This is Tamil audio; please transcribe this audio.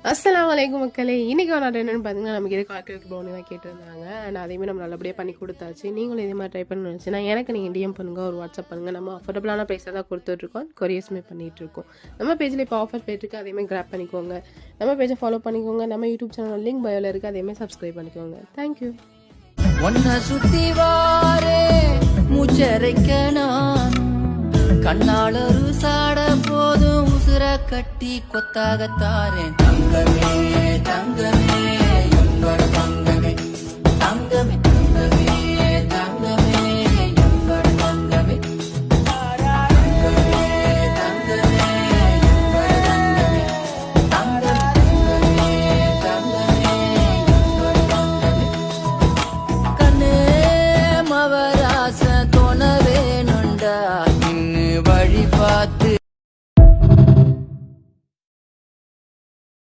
அஸ்ஸலாமு அலைக்கும் மக்களே. இன்னைக்கு நான் என்னென்னு பார்த்தீங்கன்னா, நமக்கு எது கார்கேக் ப்ரௌனி தான் கேட்டிருந்தாங்க. அண்ட் அதையுமே நம்ம நல்லபடியாக பண்ணி கொடுத்தாச்சு. நீங்களும் இதே மாதிரி ட்ரை பண்ணணும்னு நினச்சின்னா எனக்கு நீங்கள் டிஎம் பண்ணுங்கள், ஒரு வாட்ஸ்அப் பண்ணுங்கள். நம்ம அஃபோர்டபுளான ப்ரைஸாக தான் கொடுத்துட்ருக்கோம், கொரியர்ஸுமே பண்ணிகிட்ருக்கோம். நம்ம பேஜில் இப்போ ஆஃபர் போயிட்டுருக்கு, அதையுமே கிராப் பண்ணிக்கோங்க. நம்ம பேஜை ஃபாலோ பண்ணிக்கோங்க. நம்ம யூடியூப் சேனல் லிங்க் பயோவில் இருக்குது, அதையுமே சப்ஸ்கிரைப் பண்ணிக்கோங்க. தேங்க்யூ. ஒன்ன சுத்தி வாரே மூச்சரைக்க நான் கண்ணாளரு சாட போதும் உசுர கட்டி கொத்தாகத்தாரேன் தங்கமே.